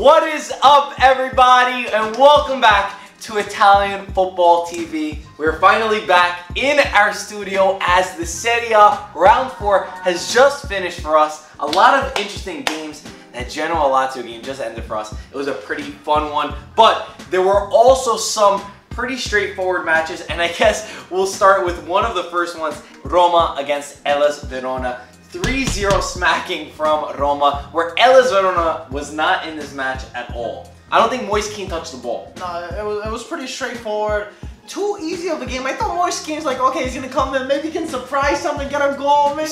What is up, everybody, and welcome back to Italian Football TV. We're finally back in our studio as the Serie Round 4 has just finished for us. A lot of interesting games. That Genoa Lazio game just ended for us. It was a pretty fun one, but there were also some pretty straightforward matches, and I guess we'll start with one of the first ones, Roma against Hellas Verona. 3-0 smacking from Roma, where Hellas Verona was not in this match at all. I don't think Moise Kean touched the ball. No, it was pretty straightforward. Too easy of a game. I thought Moise Kean's like, okay, he's gonna come in, maybe he can surprise something, get a goal. Maybe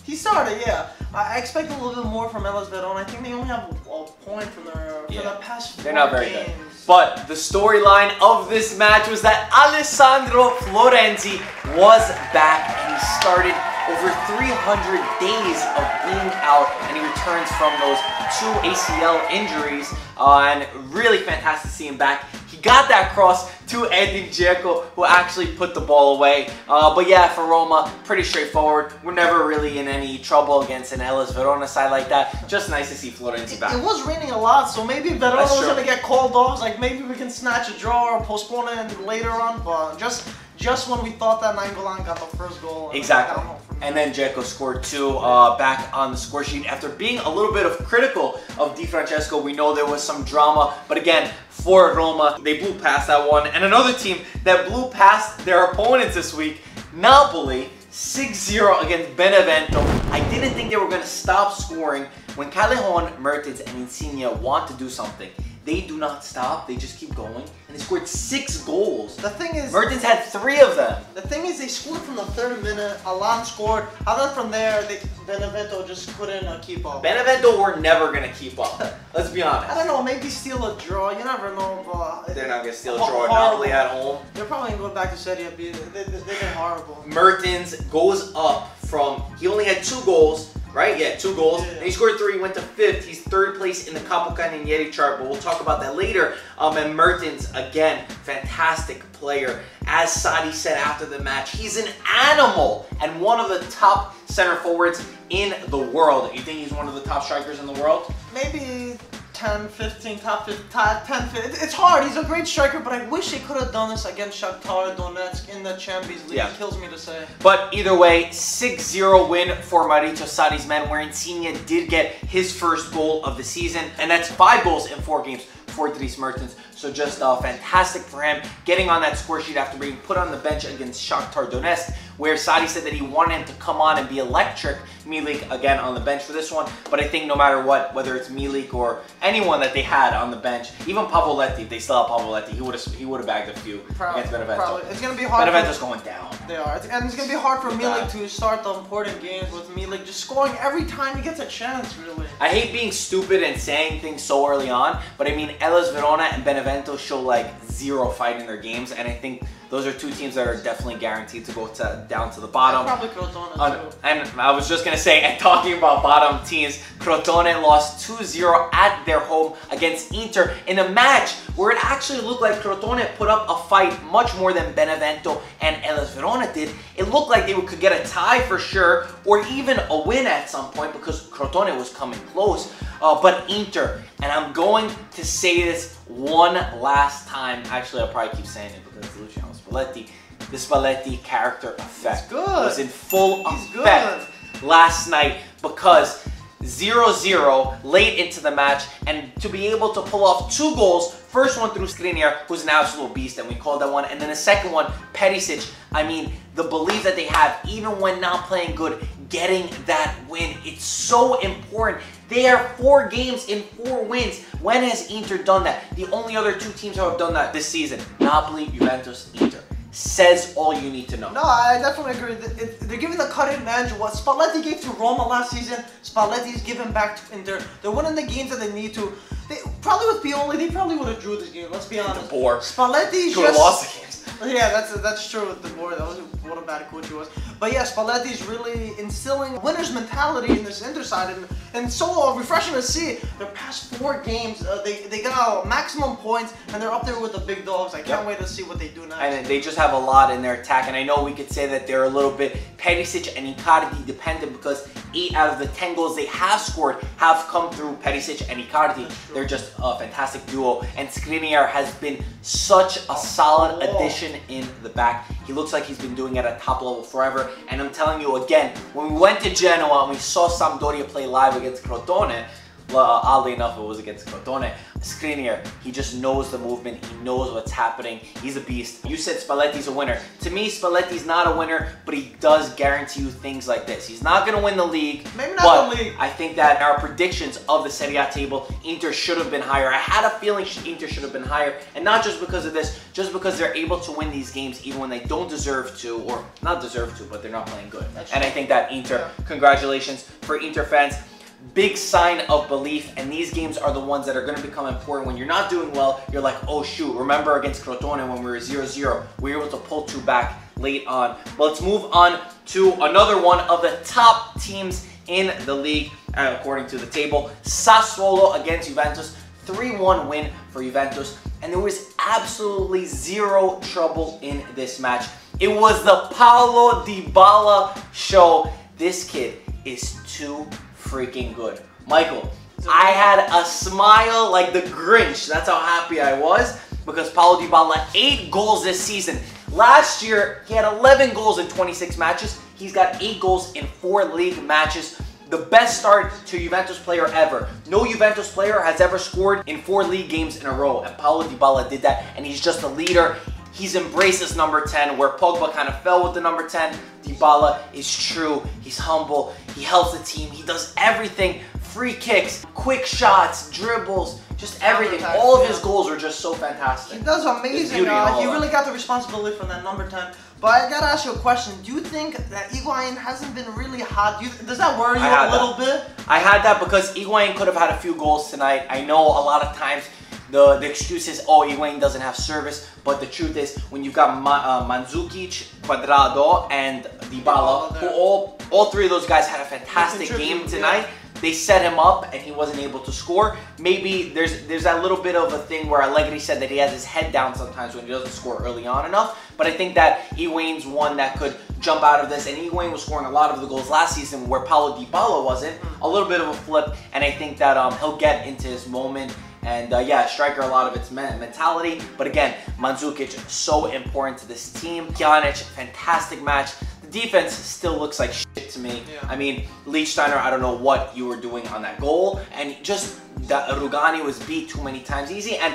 he started, yeah. I expect a little bit more from Hellas Verona. I think they only have a point from the past 4 They're not very games. good. But the storyline of this match was that Alessandro Florenzi was back, and he started over 300 days of being out, and he returns from those 2 ACL injuries, and really fantastic to see him back. He got that cross to Edin Dzeko, who actually put the ball away. But yeah, for Roma, pretty straightforward. We're never really in any trouble against an Hellas Verona side like that. Just nice to see Florenzi back. It was raining a lot, so maybe Verona was going to get called off. Like, maybe we can snatch a draw or postpone it later on, but just when we thought that, Nainggolan got the first goal. Exactly. And then Dzeko scored 2 back on the score sheet. After being a little bit critical of Di Francesco, we know there was some drama. But again, for Roma, they blew past that one. And another team that blew past their opponents this week, Napoli, 6-0 against Benevento. I didn't think they were going to stop scoring. When Callejon, Mertens, and Insigne want to do something, they do not stop. They just keep going. And they scored 6 goals. The thing is, Mertens had 3 of them. The thing is, they scored from the 3rd minute. Alan scored. And then from there, Benevento just couldn't keep up. Benevento were never going to keep up. Let's be honest. I don't know. Maybe steal a draw. You never know. But they're not going to steal a draw. Napoli at home. They're probably going to go back to Serie. They've been horrible. Mertens goes up from, he only had 2 goals. Right? Yeah, 2 goals. Yeah. And he scored 3, went to 5th. He's 3rd place in the Capocannonieri chart, but we'll talk about that later. And Mertens, again, fantastic player. As Sadi said after the match, he's an animal and one of the top center forwards in the world. You think he's one of the top strikers in the world? Maybe 10, 15, top 10, 15. It's hard. He's a great striker, but I wish they could have done this against Shakhtar Donetsk in the Champions League. Yeah. It kills me to say. But either way, 6-0 win for Maurizio Sarri's men, where Insigne did get his first goal of the season, and that's 5 goals in 4 games for Dries Mertens. So just fantastic for him, getting on that score sheet after being put on the bench against Shakhtar Donetsk, where Sadi said that he wanted him to come on and be electric. Milik, again, on the bench for this one. But I think no matter what, whether it's Milik or anyone that they had on the bench, even Pavoletti, if they still have Pavoletti, he would have bagged a few against Benevento. Probably. It's going to be hard. Benevento's going down. They are. And it's going to be hard for Milik to start the important games with Milik just scoring every time he gets a chance, really. I hate being stupid and saying things so early on, but I mean, Hellas Verona and Benevento show like 0 fight in their games, and I think those are 2 teams that are definitely guaranteed to go down to the bottom. Probably Crotone too. And I was just going to say, and talking about bottom teams, Crotone lost 2-0 at their home against Inter in a match where it actually looked like Crotone put up a fight much more than Benevento and Hellas Verona did. It looked like they could get a tie for sure, or even a win at some point, because Crotone was coming close. But Inter, and I'm going to say this one last time. Actually, I'll probably keep saying it because it's Luciano Spalletti. The Spalletti character effect was in full effect last night, because 0-0 late into the match, and to be able to pull off 2 goals, first one through Skriniar, who's an absolute beast, and we called that one, and then the second one, Perisic. I mean, the belief that they have, even when not playing good, getting that win, it's so important. They are 4 games in 4 wins. When has Inter done that? The only other 2 teams who have done that this season, Napoli, Juventus, Inter. Says all you need to know. No, I definitely agree. They're giving the cutting edge. What Spalletti gave to Roma last season, Spalletti's giving back to Inter. They're winning the games that they need to. Probably with Pioli, they probably would have drew this game. Let's be honest. The bore. Spalletti's would have lost the games. Yeah, that's true with the board. That was what a bad coach he was. But yeah, Spalletti's really instilling winner's mentality in this Inter side, and so refreshing to see. Their past 4 games, they got maximum points, and they're up there with the big dogs. I can't wait to see what they do next. And they just have a lot in their attack, and I know we could say that they're a little bit Perisic and Icardi dependent because 8 out of the 10 goals they have scored have come through Perisic and Icardi. They're just a fantastic duo, and Skriniar has been such a solid addition in the back. He looks like he's been doing it at top level forever, and I'm telling you again, when we went to Genoa and we saw Sampdoria play live against Crotone, oddly enough it was against Crotone, Skriniar, he just knows the movement, he knows what's happening, he's a beast. You said Spalletti's a winner. To me, Spalletti's not a winner, but he does guarantee you things like this. He's not going to win the league, maybe not the league. I think that our predictions of the Serie A table, Inter should have been higher. I had a feeling Inter should have been higher, and not just because of this, just because they're able to win these games even when they don't deserve to, or not deserve to, but they're not playing good. And I think that Inter, congratulations for Inter fans. Big sign of belief, and these games are the ones that are going to become important. When you're not doing well, you're like, oh shoot, remember against Crotone when we were 0-0, we were able to pull 2 back late on. But let's move on to another one of the top teams in the league, according to the table. Sassuolo against Juventus, 3-1 win for Juventus, and there was absolutely zero trouble in this match. It was the Paulo Dybala show. This kid is too freaking good. Michael, I had a smile like the Grinch. That's how happy I was because Paulo Dybala, 8 goals this season. Last year, he had 11 goals in 26 matches. He's got 8 goals in 4 league matches. The best start to Juventus player ever. No Juventus player has ever scored in 4 league games in a row, and Paulo Dybala did that, and he's just a leader. He's embraced his number 10, where Pogba kind of fell with the number 10. Dybala is true. He's humble. He helps the team. He does everything. Free kicks, quick shots, dribbles, just everything. All of his goals are just so fantastic. He does amazing. He really got the responsibility for that number 10. But I gotta ask you a question. Do you think that Higuain hasn't been really hot? Does that worry you a little bit? I had that because Higuain could have had a few goals tonight. I know a lot of times the excuse is, oh, Higuain doesn't have service, but the truth is, when you've got Mandzukic, Cuadrado, and Dybala, who all 3 of those guys had a fantastic game tonight, they set him up and he wasn't able to score. Maybe there's that little bit of a thing where Allegri said that he has his head down sometimes when he doesn't score early on enough, but I think that Higuain's one that could jump out of this, and Higuain was scoring a lot of the goals last season where Paulo Dybala wasn't. A little bit of a flip, and I think that he'll get into his moment. And yeah, striker, a lot of its mentality. But again, Mandzukic, so important to this team. Pjanic, fantastic match. The defense still looks like shit to me. I mean, Lichtsteiner, I don't know what you were doing on that goal. And just that Rugani was beat too many times easy. And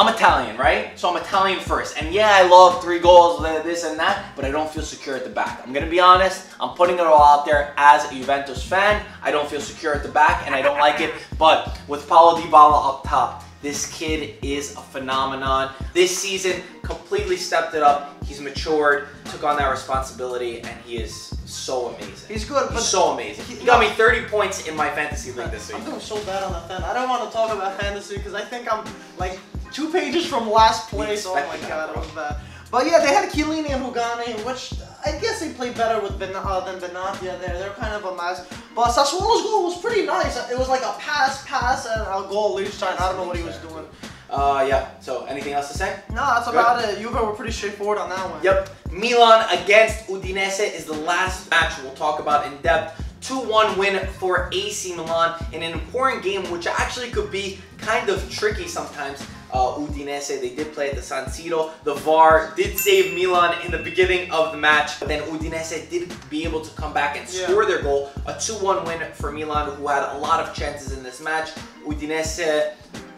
I'm Italian, right? So I'm Italian first. And yeah, I love 3 goals, this and that, but I don't feel secure at the back. I'm going to be honest. I'm putting it all out there as a Juventus fan. I don't feel secure at the back, and I don't like it. But with Paulo Dybala up top, this kid is a phenomenon. This season, completely stepped it up. He's matured, took on that responsibility, and he is so amazing. He's good. He's so amazing. He got me 30 points in my fantasy league this week. I'm doing so bad on the fan. I don't want to talk about fantasy because I think I'm like 2 pages from last place. Oh my god, I was bad. But yeah, they had Chiellini and Rugani, which I guess they played better with than Benatia there. They're kind of a mess. But Sassuolo's goal was pretty nice. It was like a pass, and a goal each time. I don't know what he was doing. Yeah, so anything else to say? No, that's about it. Juve were pretty straightforward on that one. Yep. Milan against Udinese is the last match we'll talk about in depth. 2-1 win for AC Milan in an important game, which actually could be kind of tricky sometimes. Udinese, they did play at the San Siro. The VAR did save Milan in the beginning of the match, but then Udinese did be able to come back and score their goal. A 2-1 win for Milan, who had a lot of chances in this match. Udinese,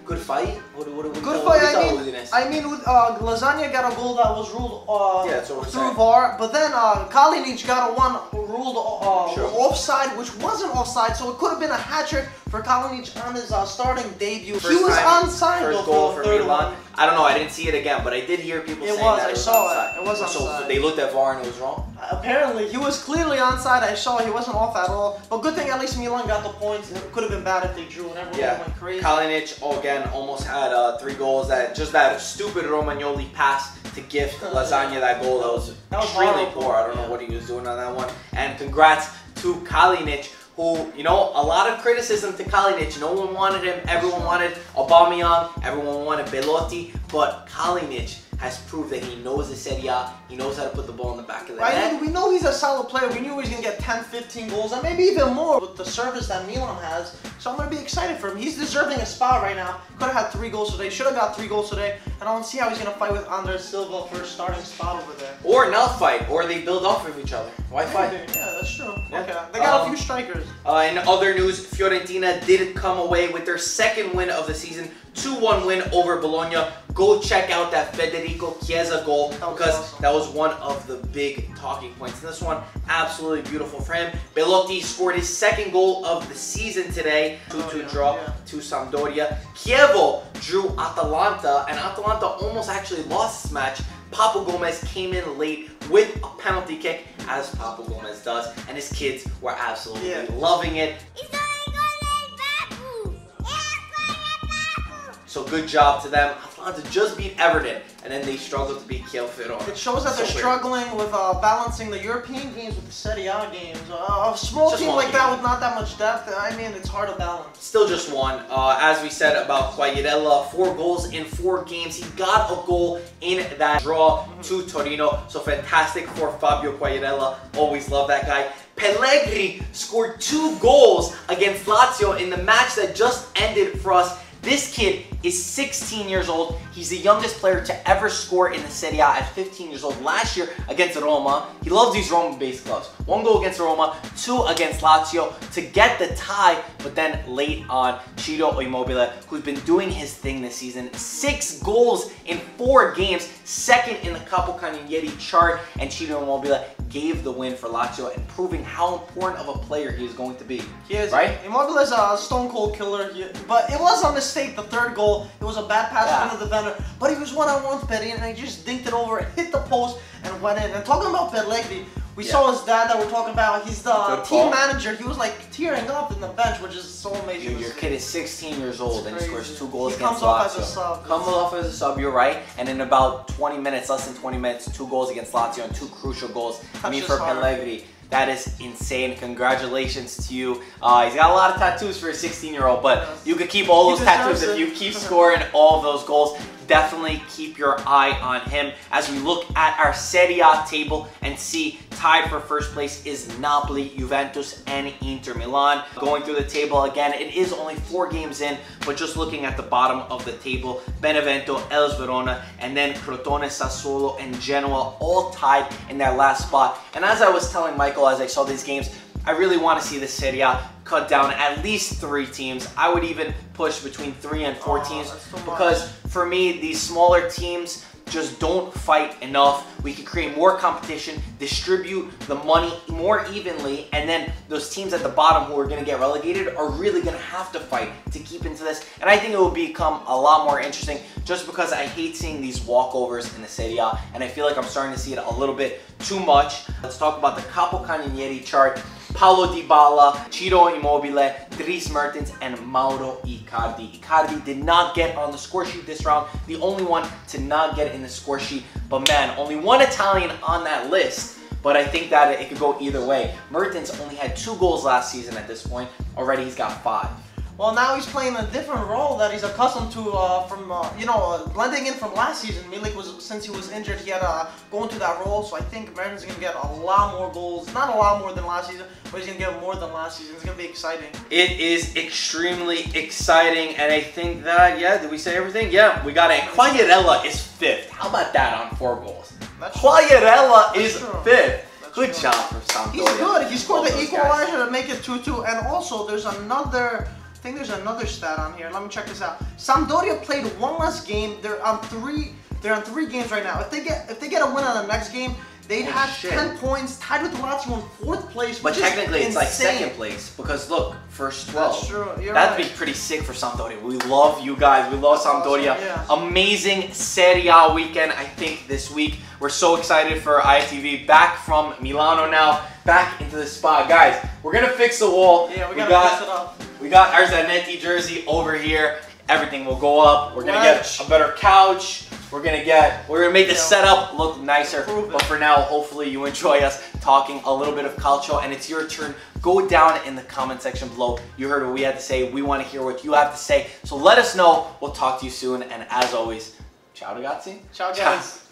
good fight. Good fight. I mean, Lasagna got a goal that was ruled through VAR, but then Kalinic got a ruled offside, which wasn't offside, so it could have been a hat trick for Kalinic on his starting debut. He was onside first goal for Milan. I don't know, I didn't see it again, but I did hear people saying that I saw it. It was onside. So they looked at VAR and it was wrong? Apparently, he was clearly onside. I saw he wasn't off at all. But good thing at least Milan got the points. It could have been bad if they drew and everyone went crazy. Kalinic, again, almost had 3 goals. That stupid Romagnoli pass to to gift Lasagna that goal. That was extremely horrible. poor. I don't know what he was doing on that one. And congrats to Kalinic, who, you know, a lot of criticism to Kalinic. No one wanted him. Everyone wanted Aubameyang. Everyone wanted Belotti. But Kalinic has proved that he knows the Serie A. He knows how to put the ball in the back of the net. We know he's a solid player. We knew he was going to get 10, 15 goals, and maybe even more with the service that Milan has. So I'm going to be excited for him. He's deserving a spot right now. Could have had 3 goals today. Should have got 3 goals today. And I want to see how he's going to fight with Andres Silva for a starting spot over there. Or not fight, or they build off of each other. Why fight? Yeah, that's true. Yeah. Okay. They got a few strikers. In other news, Fiorentina did come away with their second win of the season, 2-1 win over Bologna. Go check out that Federico Chiesa goal because that was one of the big talking points. And this one, absolutely beautiful for him. Belotti scored his second goal of the season today, 2-2 draw to Sampdoria. Chievo drew Atalanta, and Atalanta almost actually lost this match. Papu Gomez came in late with a penalty kick, as Papu Gomez does, and his kids were absolutely loving it. So good job to them. Atalanta just beat Everton, and then they struggled to beat Verona. It shows that they're struggling with balancing the European games with the Serie A games. A small team like that with not that much depth, I mean, it's hard to balance. Still just one. As we said about Quagliarella, 4 goals in 4 games. He got a goal in that draw to Torino. So fantastic for Fabio Quagliarella. Always love that guy. Pellegrini scored 2 goals against Lazio in the match that just ended for us. This kid is 16 years old. He's the youngest player to ever score in the Serie A at 15 years old. Last year against Roma, he loves these Roma-based clubs. 1 goal against Roma, 2 against Lazio to get the tie, but then late on, Ciro Immobile, who's been doing his thing this season, 6 goals in 4 games, second in the Capocannonieri chart, and Ciro Immobile gave the win for Lazio and proving how important of a player he is going to be. He is, right? Immobile is a stone cold killer, but it was a mistake, the 3rd goal. It was a bad pass from the defender, but he was one-on-one with Perin, and he just dinked it over, hit the post, and went in. And talking about Pellegrini, we saw his dad that we're talking about. He's the team manager. He was like tearing up in the bench, which is so amazing. Dude, your kid is 16 years old and he scores 2 goals against against Lazio. Comes off Lazio. as a sub. Comes off as a sub, you're right. And in about 20 minutes, less than 20 minutes, 2 goals against Lazio and 2 crucial goals. I mean, for Pellegrini, that is insane. Congratulations to you. He's got a lot of tattoos for a 16-year-old, but you could keep all those tattoos if you keep scoring all of those goals. Definitely keep your eye on him as we look at our Serie A table and see tied for first place is Napoli, Juventus, and Inter Milan. Going through the table again, it is only 4 games in, but just looking at the bottom of the table, Benevento, Verona, and then Crotone, Sassuolo, and Genoa all tied in that last spot. And as I was telling Michael as I saw these games, I really want to see the Serie A cut down at least 3 teams. I would even push between 3 and 4 teams because for me, these smaller teams just don't fight enough. We could create more competition, distribute the money more evenly, and then those teams at the bottom who are going to get relegated are really going to have to fight to keep into this. And I think it will become a lot more interesting just because I hate seeing these walkovers in the Serie A, and I feel like I'm starting to see it a little bit too much. Let's talk about the Capocannonieri chart. Paulo Dybala, Ciro Immobile, Dries Mertens, and Mauro Icardi. Icardi did not get on the score sheet this round, the only one to not get in the score sheet. But man, only 1 Italian on that list. But I think that it could go either way. Mertens only had 2 goals last season at this point. Already he's got 5. Well, now he's playing a different role that he's accustomed to blending in from last season. Milik since he was injured, he had to go into that role. So I think Mertens is going to get a lot more goals. Not a lot more than last season, but he's going to get more than last season. It's going to be exciting. It is extremely exciting, and I think that, did we say everything? Yeah, we got it. Quagliarella is 5th. How about that on 4 goals? Quagliarella is 5th. Good job for Sampdoria. He's good. He scored the equalizer to make it 2-2. And also, there's another... I think there's another stat on here. Let me check this out. Sampdoria played 1 less game. They're on 3 games right now. If they get a win on the next game, they'd have 10 points, tied with Lazio in 4th place. But technically, it's like 2nd place because look, first 12. That's true. That'd be pretty sick for Sampdoria. We love you guys. We love Sampdoria. Amazing Serie A weekend. I think this week we're so excited for ITV. Back from Milano now, back into the spot, guys. We're gonna fix the wall. Yeah, we gotta fix it up. We got our Zanetti jersey over here. Everything will go up. We're gonna get a better couch. We're gonna make the setup look nicer. But for now, hopefully you enjoy us talking a little bit of calcio, and it's your turn. Go down in the comment section below. You heard what we had to say. We want to hear what you have to say. So let us know. We'll talk to you soon. And as always, ciao ragazzi. Ciao guys.